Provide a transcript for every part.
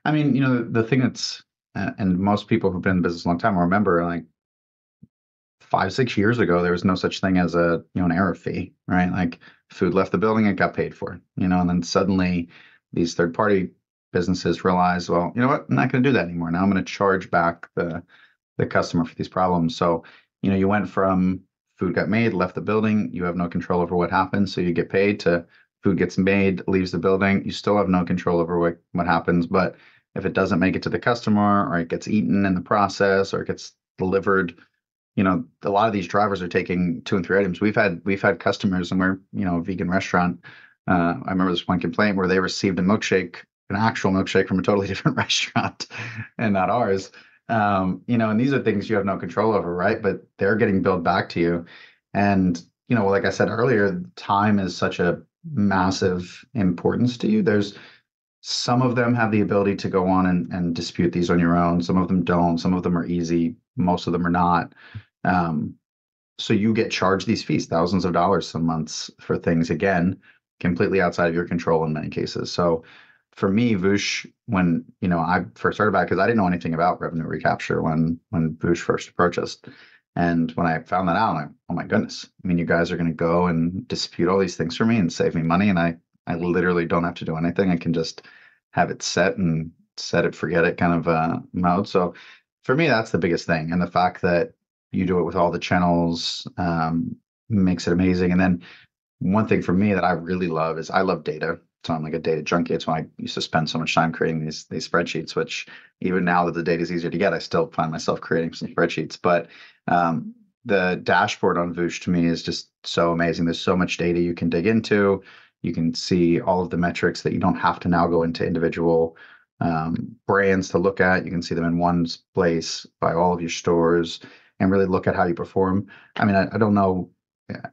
I mean, the thing that's, and most people who've been in business a long time will remember, like 5, 6 years ago, there was no such thing as an error fee, right? Like food left the building, it got paid for, and then suddenly these third party businesses realize, well, you know what? I'm not going to do that anymore. Now I'm going to charge back the customer for these problems. So, you went from food got made, left the building, you have no control over what happens, so you get paid to food gets made, leaves the building, you still have no control over what happens. But if it doesn't make it to the customer or it gets eaten in the process or it gets delivered, a lot of these drivers are taking two and three items. We've had customers, and we're, a vegan restaurant. I remember this one complaint where they received a milkshake, an actual milkshake from a totally different restaurant and not ours. And these are things you have no control over, right? But they're getting billed back to you. And, like I said earlier, time is such a massive importance to you. There's some of them have the ability to go on and dispute these on your own. Some of them don't. Some of them are easy. Most of them are not. Um, so you get charged these fees, thousands of dollars some months for things, again, completely outside of your control in many cases. So for me, Voosh, when I first started about, because I didn't know anything about revenue recapture when Voosh first approached us. And when I found that out, I'm like, oh my goodness. I mean, you guys are going to go and dispute all these things for me and save me money. And I literally don't have to do anything. I can just have it set and set it, forget it kind of mode. So for me, that's the biggest thing. And the fact that you do it with all the channels makes it amazing. And then one thing for me that I really love is I love data. So I'm like a data junkie. It's why I used to spend so much time creating these spreadsheets, which even now that the data is easier to get, I still find myself creating some spreadsheets. But the dashboard on Voosh to me is just so amazing. There's so much data you can dig into. You can see all of the metrics that you don't have to now go into individual brands to look at. You can see them in one place by all of your stores and really look at how you perform. I mean, I don't know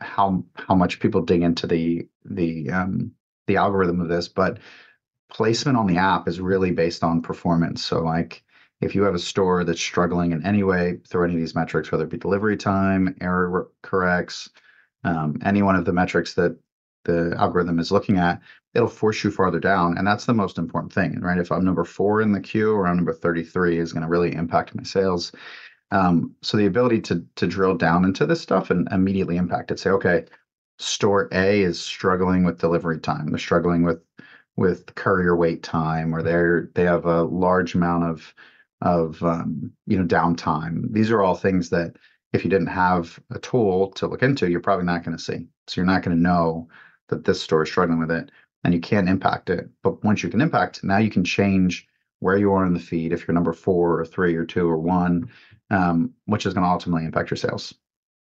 how much people dig into the algorithm of this, but placement on the app is really based on performance. So like if you have a store that's struggling in any way through any of these metrics, whether it be delivery time, error corrects, any one of the metrics that the algorithm is looking at, it'll force you farther down. And that's the most important thing, right? If I'm number 4 in the queue or I'm number 33 is going to really impact my sales. So the ability to drill down into this stuff and immediately impact it, say, okay, store A is struggling with delivery time. They're struggling with courier wait time, or they have a large amount of downtime. These are all things that if you didn't have a tool to look into, you're probably not going to see. So you're not going to know that this store is struggling with it, and you can't impact it. But once you can impact, now you can change where you are in the feed if you're number 4 or 3 or 2 or 1, which is going to ultimately impact your sales.